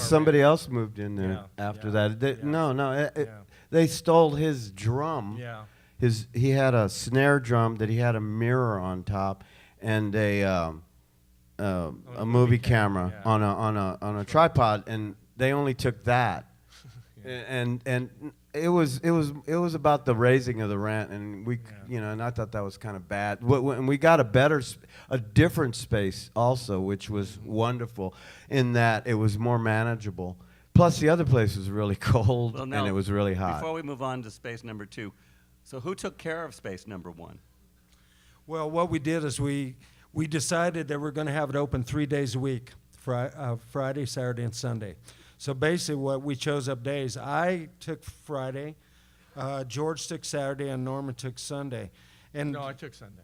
somebody else moved in there after that. No, they stole his drum. Yeah. He had a snare drum that he had a mirror on top, and a movie camera on a tripod, and they only took that. And it was about the raising of the rent, and and I thought that was kind of bad. And we got a different space also, which was wonderful in that it was more manageable. Plus, the other place was really cold, and it was really hot. Before we move on to space number 2, so who took care of space number 1? Well, what we did is we decided that we're going to have it open 3 days a week, Friday, Saturday, and Sunday. So basically what we chose up days, I took Friday, George took Saturday, and Norman took Sunday. And No, I took Sunday,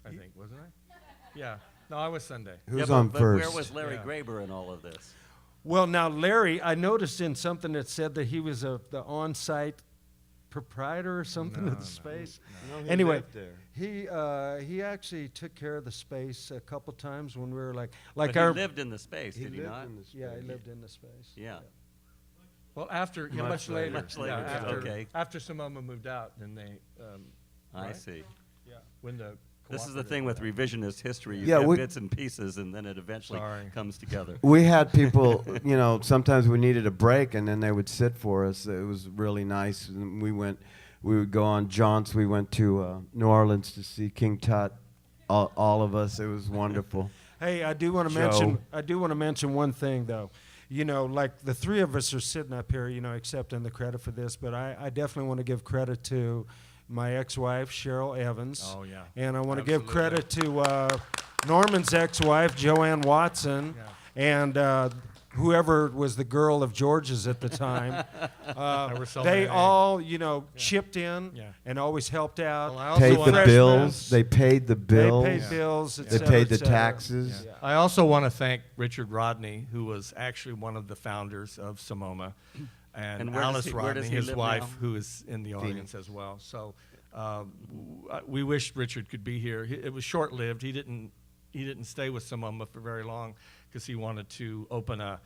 I think, wasn't I? Yeah. No, I was Sunday. Who's on first? Where was Larry Graber in all of this? Well, now Larry, I noticed in something that said that he was the on-site proprietor or something of the space. No, he Anyway, lived there. he actually took care of the space a couple times when we were like But our he lived in the space, did he lived not? in the space. yeah, he lived in the space. Yeah. Well, after Much much later. Much later, after, okay. After SAMOMA moved out, then they. I Right? see. Yeah. When the. This is the cooperative thing with moved revisionist history. You Yeah, get we- bits and pieces, and then it eventually Sorry. comes together. We had people, sometimes we needed a break, and then they would sit for us. It was really nice. And we would go on jaunts. We went to New Orleans to see King Tut. All of us. It was wonderful. Hey, I do want to mention one thing though. Like the three of us are sitting up here, accepting the credit for this, but I definitely want to give credit to my ex-wife, Cheryl Evans. Oh, yeah. And I want to give Absolutely. credit to Norman's ex-wife, Joanne Watson, and whoever was the girl of George's at the time. were so They many. all, chipped in Yeah. and always helped out. Well, I also Paid want the to- bills. They paid the bills. They paid bills, et They cetera, paid et the cetera. taxes. Yeah. I also want to thank Richard Rodney, who was actually one of the founders of SAMOMA, and where does Alice he- where does Rodney, he his live wife, now? who is in the audience as well. So we wish Richard could be here. It was short-lived. He didn't stay with SAMOMA for very long because he wanted to open a.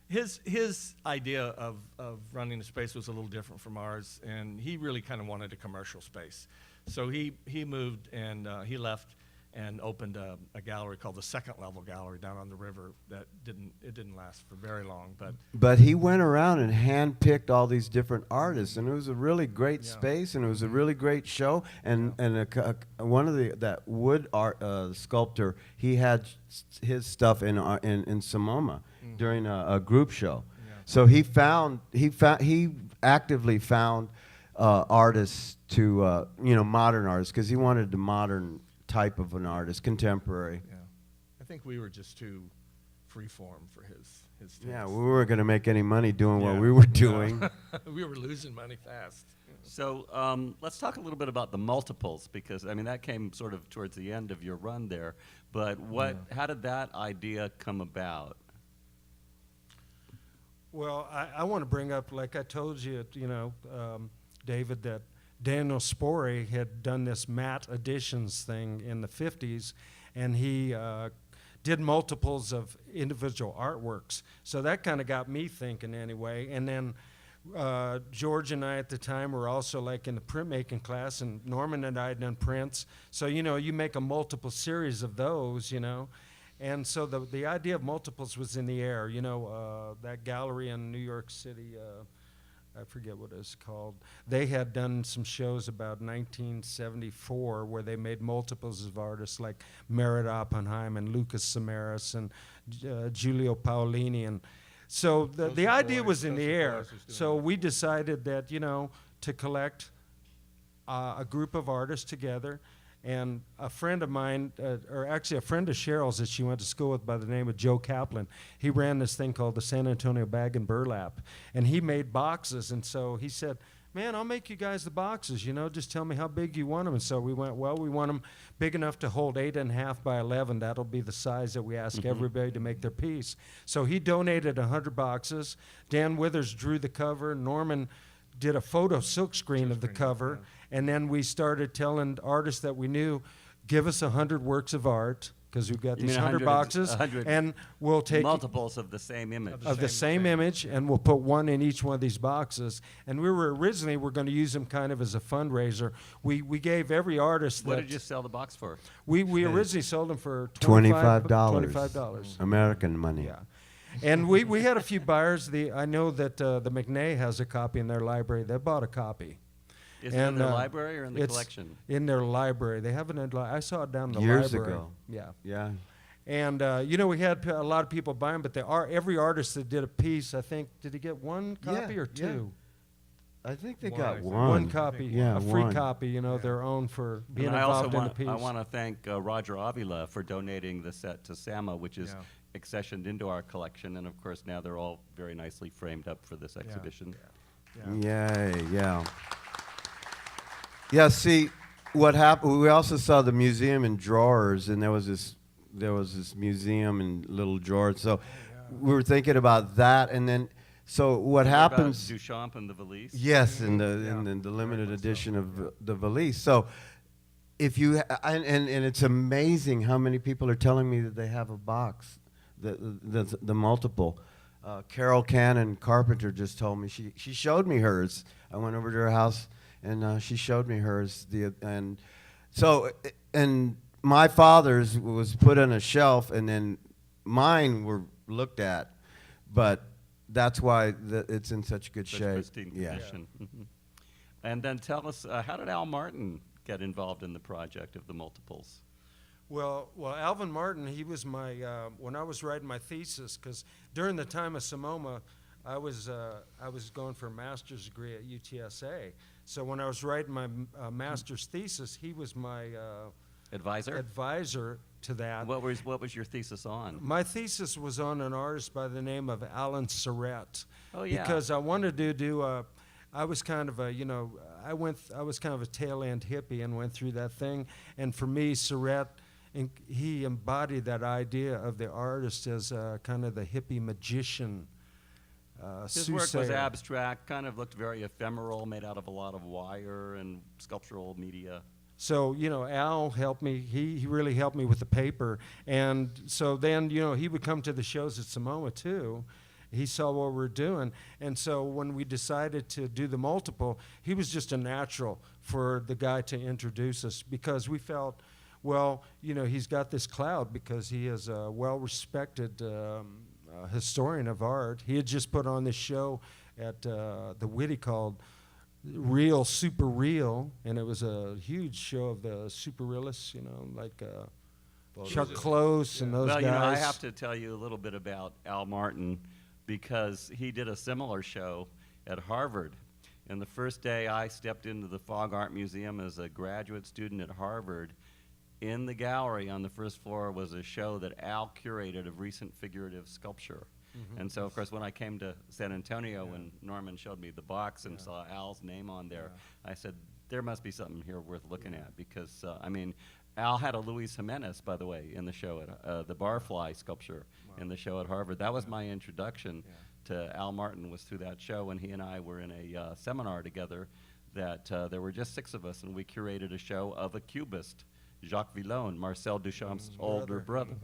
His idea of running the space was a little different from ours, and he really kind of wanted a commercial space. So he moved and he left and opened a gallery called the Second Level Gallery down on the river. It didn't last for very long, But he went around and handpicked all these different artists, and it was a really great space, and it was a really great show. And one of that wood art sculptor, he had his stuff in SAMOMA during a group show. Yeah. So he actively found artists to modern artists, because he wanted the modern type of an artist, contemporary. yeah, I think we were just too freeform for his taste. Yeah, we weren't going to make any money doing what Yeah. we were doing. We were losing money fast. So let's talk a little bit about the multiples, because that came sort of towards the end of your run there. But how did that idea come about? Well, I want to bring up, like I told you, David, that Daniel Sporey had done this matte editions thing in the 50s, and he did multiples of individual artworks. So that kind of got me thinking anyway. And then George and I at the time were also like in the printmaking class, and Norman and I had done prints. So, you make a multiple series of those, And so the idea of multiples was in the air. That gallery in New York City, I forget what it's called. They had done some shows about 1974 where they made multiples of artists like Merritt Oppenheim and Lucas Samaras and Giulio Paolini. And so the idea was in the air. So we decided that, to collect a group of artists together. And a friend of mine, or actually a friend of Cheryl's that she went to school with by the name of Joe Kaplan, he ran this thing called the San Antonio Bag and Burlap. And he made boxes. And so he said, man, I'll make you guys the boxes, just tell me how big you want them. And so we went, well, we want them big enough to hold 8.5 by 11. That'll be the size that we ask everybody to make their piece. So he donated 100 boxes. Dan Withers drew the cover. Norman did a photo silkscreen of the cover. Yeah. And then we started telling artists that we knew, give us 100 works of art, because we've got You these mean 100 100 boxes, 100 and we'll take multiples of the same image. of the same image, and we'll put one in each one of these boxes. And we were originally going to use them kind of as a fundraiser. We gave every artist What that did you sell the box for? we originally sold them for $25. $25. American money. Yeah. And we had a few buyers. I know that the McNay has a copy in their library. They bought a copy. Is it in their library or in the it's collection? In their library. They have it in. I saw it down in the Years library. ago. Yeah. Yeah. And we had a lot of people buying, but every artist that did a piece, I think, did he get one copy Yeah, or two? I think they One, got I think. one. One copy, Yeah, a free one. copy, their own for being And I also involved in the piece. I want to thank Roger Avila for donating the set to SAMA, which is accessioned into our collection, and of course now they're all very nicely framed up for this exhibition. Yay, yeah. Yeah, see, what happened, we also saw the museum in drawers, and there was this museum in little drawers. So we were thinking about that, and then, so what happens... About Duchamp and the valise? Yes, in the limited edition of the valise. So if you, and it's amazing how many people are telling me that they have a box, the multiple. Carol Cannon Carpenter just told me, she showed me hers. I went over to her house, and she showed me hers. And my father's was put on a shelf, and then mine were looked at, but that's why it's in such good Such shape. pristine condition. Mhm. And then tell us, how did Al Martin get involved in the project of the multiples? Well, Alvin Martin, he was my, when I was writing my thesis, because during the time of SAMOMA, I was going for a master's degree at UTSA. So when I was writing my master's thesis, he was my advisor to that. What was your thesis on? My thesis was on an artist by the name of Alan Surratt. Oh, yeah. Because I wanted to do I was kind of a, I was kind of a tail end hippie and went through that thing. And for me, Surratt, he embodied that idea of the artist as kind of the hippie magician. His work was abstract, kind of looked very ephemeral, made out of a lot of wire and sculptural media. So, Al helped me. He really helped me with the paper. And so then, he would come to the shows at SAMOMA too. He saw what we were doing. And so when we decided to do the multiple, he was just a natural for the guy to introduce us, because we felt, well, he's got this cloud because he is a well-respected historian of art. He had just put on this show at the Whitty called Real Super Real, and it was a huge show of the super realists, like Chuck Close and those guys. Well, I have to tell you a little bit about Al Martin, because he did a similar show at Harvard. And the first day I stepped into the Fogg Art Museum as a graduate student at Harvard, in the gallery on the first floor was a show that Al curated of recent figurative sculpture. And so, of course, when I came to San Antonio, when Norman showed me the box and saw Al's name on there, I said, there must be something here worth looking at, because, Al had a Luis Jimenez, by the way, in the show, at the barfly sculpture in the show at Harvard. That was my introduction to Al Martin, was through that show, and he and I were in a seminar together that there were just 6 of us, and we curated a show of a cubist, Jacques Villon, Marcel Duchamp's older brother.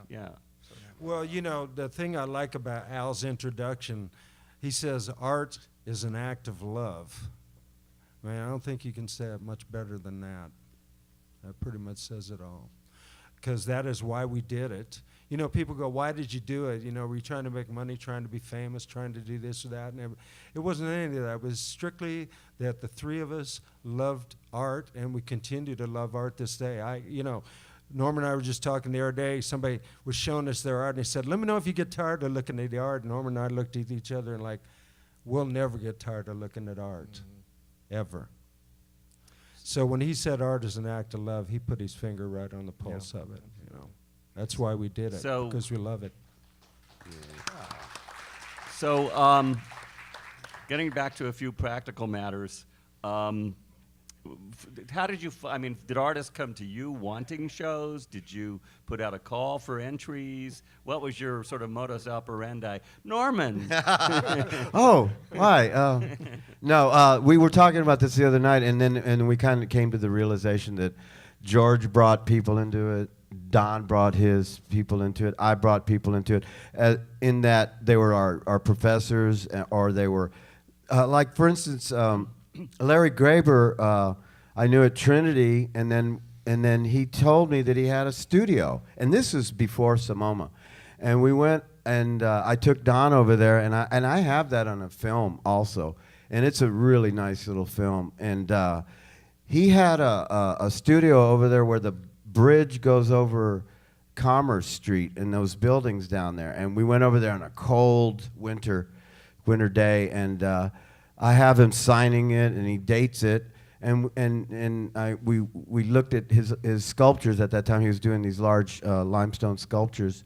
Yeah. Well, the thing I like about Al's introduction, he says art is an act of love. Man, I don't think you can say it much better than that. That pretty much says it all. Because that is why we did it. People go, why did you do it? Were you trying to make money, trying to be famous, trying to do this or that? And it wasn't any of that. It was strictly that the 3 of us loved art, and we continue to love art this day. Norman and I were just talking the other day. Somebody was showing us their art, and he said, let me know if you get tired of looking at the art. Norman and I looked at each other and like, we'll never get tired of looking at art, ever. So when he said art is an act of love, he put his finger right on the pulse of it. That's why we did it, because we love it. So, getting back to a few practical matters, how did you, did artists come to you wanting shows? Did you put out a call for entries? What was your sort of modus operandi? Norman! Oh, why? No, we were talking about this the other night, and we kind of came to the realization that George brought people into it. Don brought his people into it. I brought people into it. In that they were our professors, or they were, like for instance, Larry Graeber. I knew at Trinity, and then he told me that he had a studio, and this was before Samoma, and we went, and I took Don over there, and I have that on a film also, and it's a really nice little film, and he had a studio over there where the bridge goes over Commerce Street and those buildings down there, and we went over there on a cold winter day, and I have him signing it, and he dates it. We looked at his sculptures at that time. He was doing these large limestone sculptures,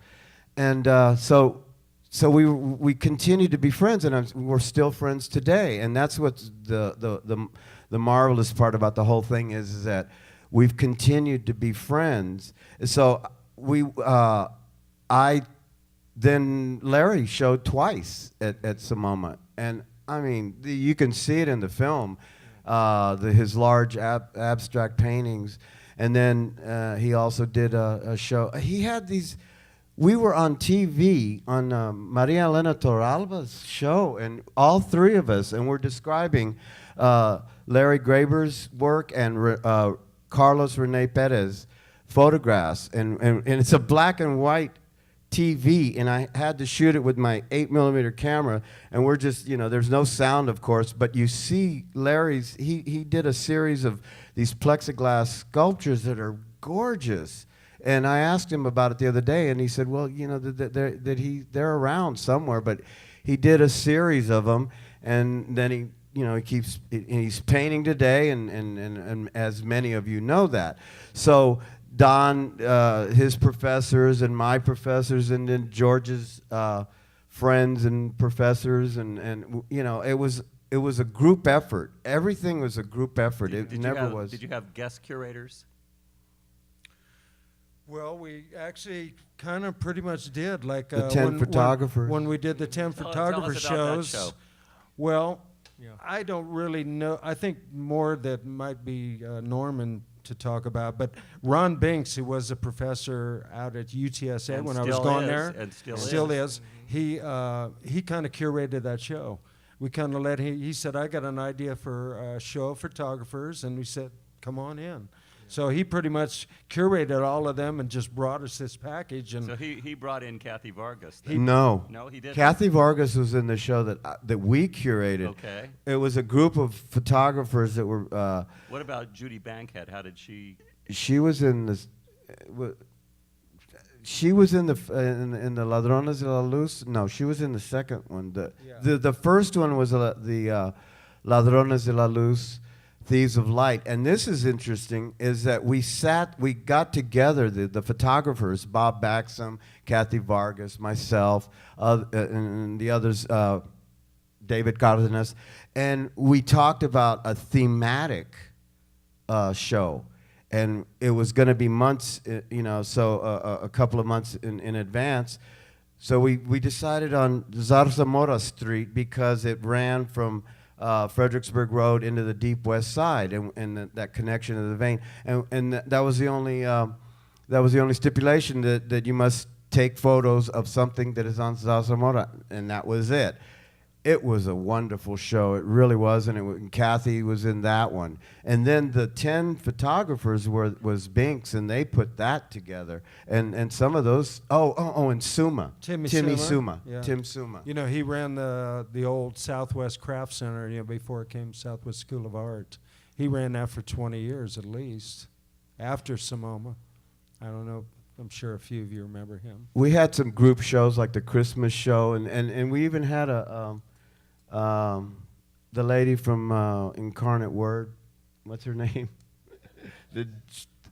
and so we continued to be friends, and we're still friends today. And that's what's the marvelous part about the whole thing is that we've continued to be friends. So then Larry showed twice at Samoma, and I mean you can see it in the film. His large abstract paintings, and then he also did a show. He had these. We were on TV on Maria Elena Torralba's show, and all three of us, and we're describing Larry Graeber's work and Carlos Rene Perez photographs, and it's a black and white TV, and I had to shoot it with my 8mm camera, and we're just, there's no sound, of course, but you see Larry's, he did a series of these plexiglass sculptures that are gorgeous, and I asked him about it the other day, and he said, well, they're around somewhere, but he did a series of them, and then he's painting today, and as many of you know that. So Don, his professors, and my professors, and then George's friends and professors, and it was a group effort. Everything was a group effort. It never was. Did you have guest curators? Well, we actually kind of pretty much did. Like the 10 photographers. When we did the 10 photographer shows. That show. Well, yeah. I don't really know. I think more that might be Norman to talk about, but Ron Binks, who was a professor out at UTSA when I was going there, and still is. He kind of curated that show. We kind of let him. He said, "I got an idea for a show of photographers," and we said, "Come on in." So he pretty much curated all of them and just brought us this package. And so he brought in Kathy Vargas. No, he didn't. Kathy Vargas was in the show that we curated. Okay. It was a group of photographers that were. What about Judy Bankhead? How did she? She was in the. She was in the Ladrones de la Luz. No, she was in the second one. The first one was the Ladrones de la Luz. Thieves of Light. And this is interesting, is that we got together, the photographers, Bob Baxham, Kathy Vargas, myself, and the others, David Cardenas, and we talked about a thematic show. And it was going to be months, a couple of months in advance. So we decided on Zarzamora Street because it ran from Fredericksburg Road into the Deep West Side, and that connection to the vein, and that was the only stipulation that you must take photos of something that is on Zarzamora, and that was it. It was a wonderful show. It really was, and Kathy was in that one. And then the 10 photographers was Binks, and they put that together. And some of those, and Suma. Timmy Suma. Yeah. Tim Suma. He ran the old Southwest Craft Center, before it came Southwest School of Art. He ran that for 20 years at least, after Samoma. I don't know. I'm sure a few of you remember him. We had some group shows like the Christmas show, and we even had the lady from Incarnate Word, what's her name?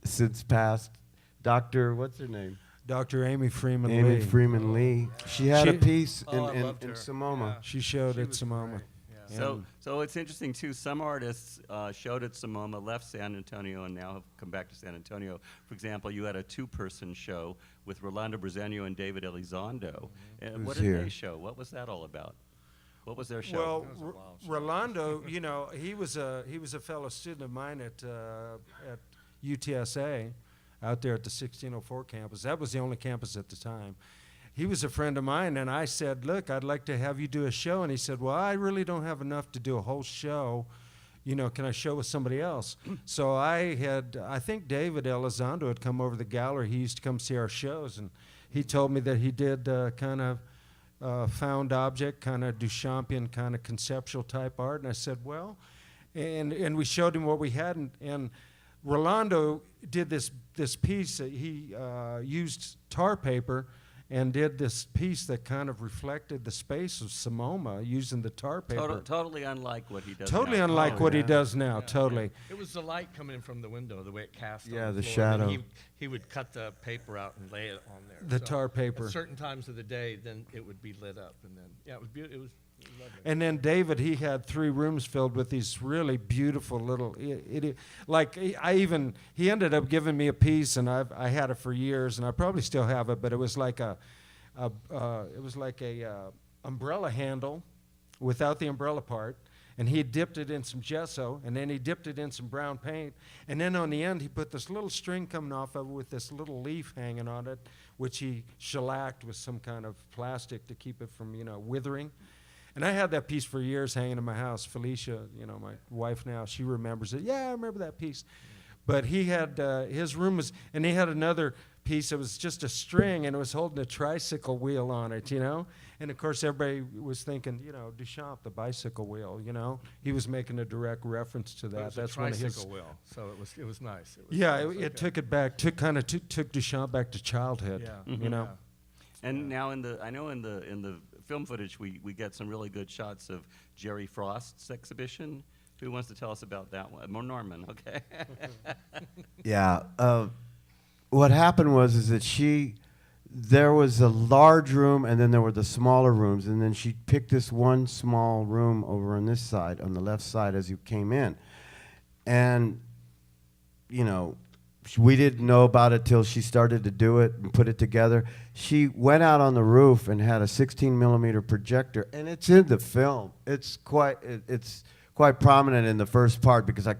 Since passed, what's her name? Dr. Amy Freeman Lee. Amy Freeman Lee. She had a piece in Samoma. Yeah. She showed at Samoma. Yeah. So it's interesting too. Some artists showed at Samoma, left San Antonio, and now have come back to San Antonio. For example, you had a 2-person show with Rolando Bresenio and David Elizondo. And what did they show? What was that all about? What was their show? Well, Rolando, he was a fellow student of mine at UTSA. out there at the 1604 campus. That was the only campus at the time. He was a friend of mine, and I said, look, I'd like to have you do a show. And he said, well, I really don't have enough to do a whole show. You know, can I show with somebody else? So I think David Elizondo had come over to the gallery. He used to come see our shows, and he told me that he did kind of found object, kind of Duchampian, kind of conceptual type art. And I said, well, and we showed him what we had, and Rolando did this piece. He used tar paper and did this piece that kind of reflected the space of SAMOMA using the tar paper. Totally unlike what he does Totally now. unlike what he does now, totally. It was the light coming in from the window, the way it cast Yeah, on the the floor. And then shadow. he would cut the paper out and lay it on there. The tar paper. At certain times of the day, then it would be lit up. And then, yeah, it was beautiful. It was lovely. And then David, he had 3 rooms filled with these really beautiful little, he ended up giving me a piece, and I had it for years, and I probably still have it, but it was like a umbrella handle without the umbrella part, and he dipped it in some gesso, and then he dipped it in some brown paint, and then on the end he put this little string coming off of it with this little leaf hanging on it, which he shellacked with some kind of plastic to keep it from, withering. And I had that piece for years hanging in my house. Felicia, my wife now, she remembers it. Yeah, I remember that piece. But he had, his room was, and he had another piece that was just a string, and it was holding a tricycle wheel on it, And of course, everybody was thinking, Duchamp, the bicycle wheel, He was making a direct reference to that. But it was That's a one of his. tricycle wheel, so it was nice. It was, Yeah, it was it okay. took it back, took Duchamp back to childhood, Yeah. you know. Yeah. And now in the film footage, we get some really good shots of Jerry Frost's exhibition. Who wants to tell us about that one? More Norman, okay. Yeah. What happened is that there was a large room, and then there were the smaller rooms, and then she picked this one small room over on this side, on the left side as you came in. And, we didn't know about it till she started to do it and put it together. She went out on the roof and had a 16-millimeter projector, and it's in the film. It's quite prominent in the first part because I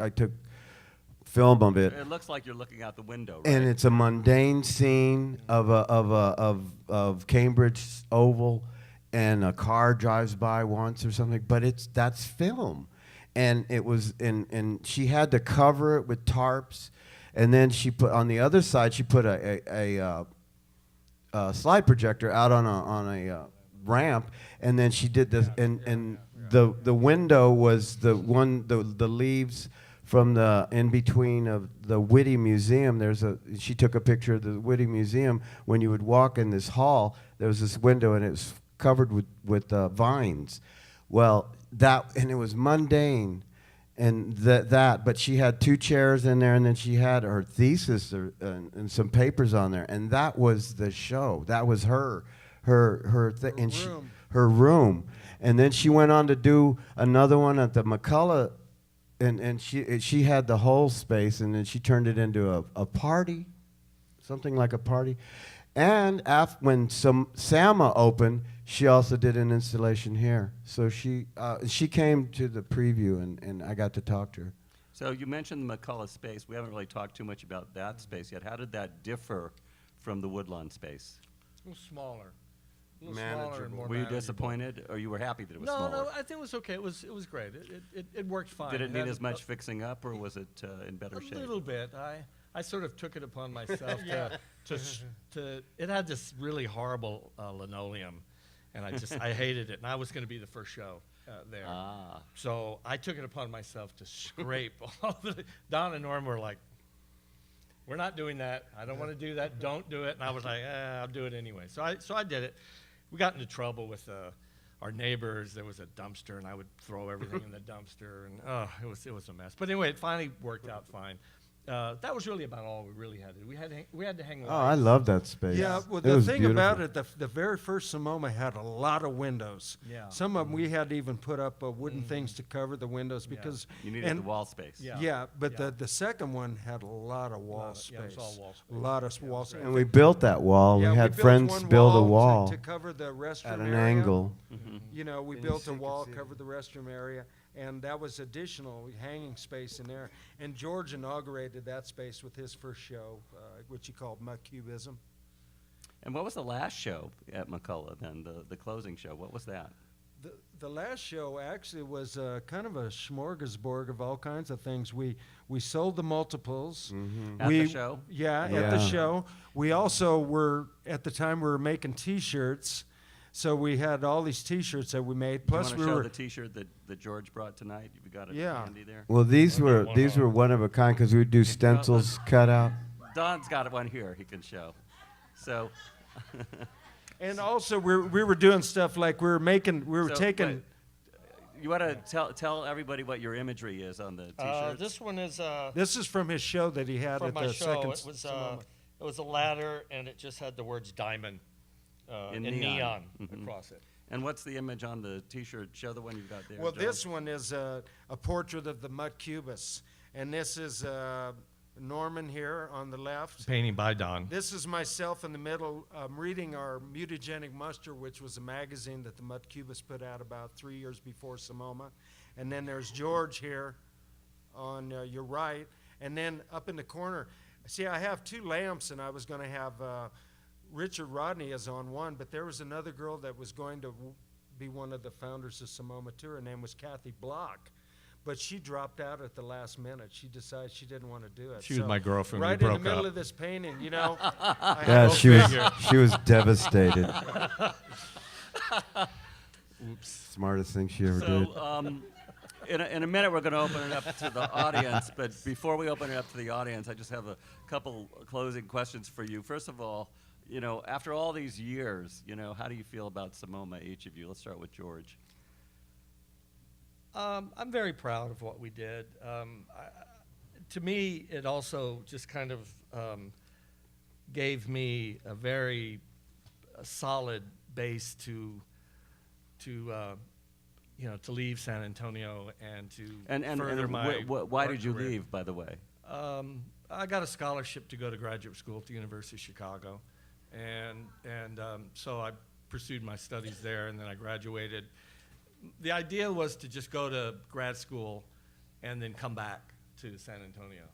took film of it. It looks like you're looking out the window, right? And it's a mundane scene of Cambridge Oval, and a car drives by once or something. But that's film, and it was and she had to cover it with tarps, and then she put on the other side. She put a slide projector out on a ramp, and then she did this, and the window was the leaves from the in between of the Whitty Museum. She took a picture of the Whitty Museum. When you would walk in this hall, there was this window, and it was covered with vines. Well, and it was mundane, and but she had 2 chairs in there, and then she had her thesis and some papers on there, and that was the show. That was her room. And then she went on to do another one at the McCullough, and she had the whole space, and then she turned it into a party, something like a party. And when SAMA opened, she also did an installation here. So she came to the preview, and I got to talk to her. So you mentioned the McCullough space. We haven't really talked too much about that space yet. How did that differ from the Woodlawn space? A little smaller. A little Manageable. smaller and more Were you manageable. disappointed, or you were happy that it was No, smaller? no, I think it was okay. It was great. It worked fine. Did it need had as much fixing up, or was it in better a shape? little bit. I sort of took it upon myself to it had this really horrible linoleum, and I hated it, and I was going to be the first show there. Ah. So I took it upon myself to scrape all of it. Don and Norm were like, "We're not doing that. I don't want to do that. Don't do it." And I was like, "I'll do it anyway." So I did it. We got into trouble with our neighbors. There was a dumpster, and I would throw everything in the dumpster, and it was a mess. But anyway, it finally worked out fine. That was really about all we really had to do. We had to hang lights. Oh, I love that space. Yeah, well, It the was thing beautiful. about it, the very first SAMOMA had a lot of windows. Yeah. Some of them we had to even put up wooden things to cover the windows because. You needed the wall space. Yeah. Yeah, but Yeah. the second one had a lot of wall space. Yeah, it was all wall space. A lot of wall space. And we built that wall. Yeah, we had built friends one build a wall wall to cover the restroom at an area. angle. You know, we And built you a could wall, see it. covered the restroom area. and that was additional hanging space in there. And George inaugurated that space with his first show, which he called Mutt Cubism. And what was the last show at McCullough then, the closing show? What was that? The last show actually was kind of a smorgasbord of all kinds of things. We sold the multiples. Mm-hmm. At the show? Yeah, Yeah. at the show. We also were, at the time, we were making T-shirts. So we had all these T-shirts that we made. Plus, Do you we want to were show the T-shirt that George brought tonight? You've got it Yeah. handy there. Well, these were one of a kind because we do stencils cut out. Don's got one here he can show. So, And also, we were doing stuff like we were So, taking. wait, you want to tell everybody what your imagery is on the T-shirts? This one is This is from his show that he had from at my the show. second. It was a ladder, and it just had the words diamond In in neon. neon Mhm. across it. And what's the image on the T-shirt? Show the one you've got there. Well, George. this one is a portrait of the Mutt Cubist, and this is Norman here on the left. Painting by Don. This is myself in the middle. I'm reading our Mutagenic Muster, which was a magazine that the Mutt Cubists put out about 3 years before SAMOMA. And then there's George here on your right. And then up in the corner, see, I have two lamps, and I was going to have Richard Rodney as on one, but there was another girl that was going to be one of the founders of SAMOMA too. Her name was Kathy Block. But she dropped out at the last minute. She decided she didn't want to do it. She was my girlfriend. We Right in the broke middle up. of this painting, you know. I Yeah, had- she was devastated. Oops. Smartest thing she ever did. So, in a minute, we're going to open it up to the audience. But before we open it up to the audience, I just have a couple closing questions for you. First of all, after all these years, how do you feel about SAMOMA, each of you? Let's start with George. I'm very proud of what we did. To me, it also just kind of gave me a very solid base to leave San Antonio and to further my why art did you career. leave, by the way? I got a scholarship to go to graduate school at the University of Chicago, and so I pursued my studies there, and then I graduated. The idea was to just go to grad school and then come back to San Antonio.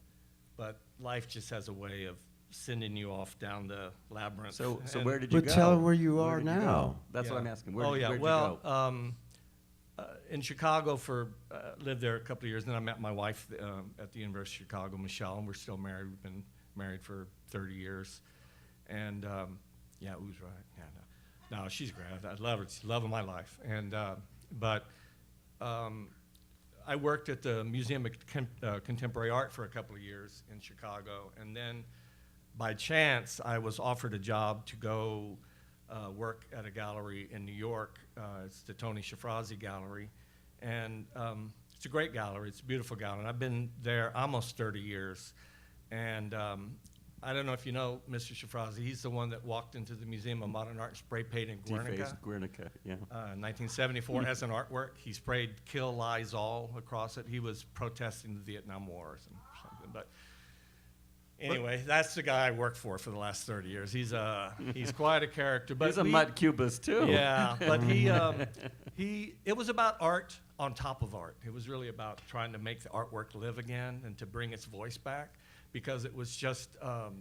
But life just has a way of sending you off down the labyrinth. So And- where did you But go? tell her where you Where are did you go? now. That's what Yeah. I'm asking. Where'd you go? Well, in Chicago lived there a couple of years, and then I met my wife at the University of Chicago, Michelle, and we're still married. We've been married for 30 years. And yeah, Ooh's right. Yeah, no, she's great. I love her. She's the love of my life. And but I worked at the Museum of Contemporary Art for a couple of years in Chicago, and then by chance I was offered a job to go work at a gallery in New York. It's the Tony Shafrazi Gallery, and it's a great gallery. It's a beautiful gallery, and I've been there almost 30 years. And I don't know if you know Mr. Shafrazi. He's the one that walked into the Museum of Modern Art and spray painted Guernica. Defaced Guernica, yeah. 1974 as an artwork. He sprayed "Kill Lysol" across it. He was protesting the Vietnam War or something. But anyway, that's the guy I worked for the last 30 years. He's quite a character. But He's a Mutt Cubist, too. Yeah, but it was about art on top of art. It was really about trying to make the artwork live again and to bring its voice back, because it was just,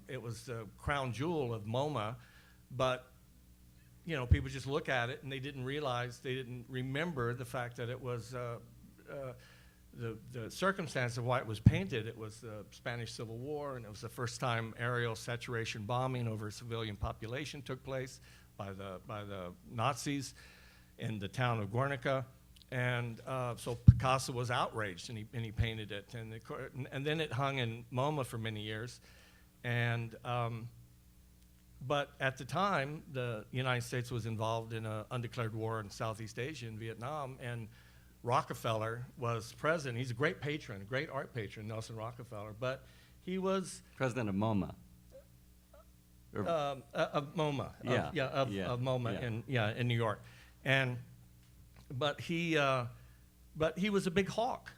it was the crown jewel of MoMA, but people just look at it and they didn't remember the fact that it was the circumstance of why it was painted. It was the Spanish Civil War, and it was the first time aerial saturation bombing over a civilian population took place by the Nazis in the town of Guernica. And so Picasso was outraged, and he painted it, and then it hung in MoMA for many years, but at the time the United States was involved in an undeclared war in Southeast Asia, in Vietnam, and Rockefeller was president. He's a great patron, a great art patron, Nelson Rockefeller, but he was President of MoMA. of MoMA, of MoMA in New York, But he was a big hawk.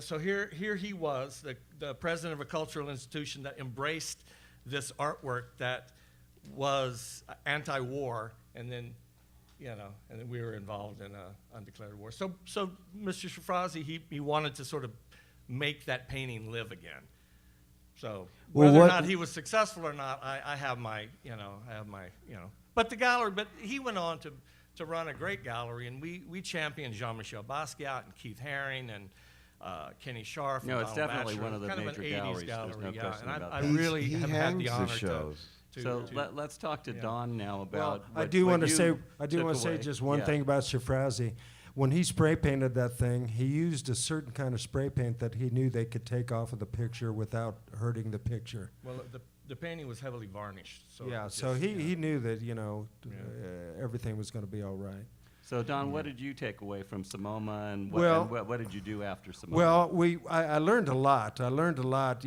So here he was, the president of a cultural institution that embraced this artwork that was anti-war, and then you know, and then we were involved in a undeclared war. So Mr. Shafrazi, he wanted to sort of make that painting live again. So Well, whether or what- not he was successful or not, I have my, but the gallery, but he went on to run a great gallery, and we championed Jean-Michel Basquiat and Keith Haring and Kenny Scharf. No, and it's Donald definitely Batchelor. one of the Kind major an 80s galleries, there's gallery, no yeah. question And about I that. really He have had hangs the the honor shows. So to let's talk to yeah. Don now Well, about. I what- do what want to you say, took away. just one Yeah. thing about Shafrazi. When he spray painted that thing, he used a certain kind of spray paint that he knew they could take off of the picture without hurting the picture. Well, the painting was heavily varnished. So it Yeah, was so just, he knew that, Yeah. everything was going to be all right. So Don, what did you take away from SAMOMA, and Well- what did you do after SAMOMA? Well, I learned a lot. I learned a lot,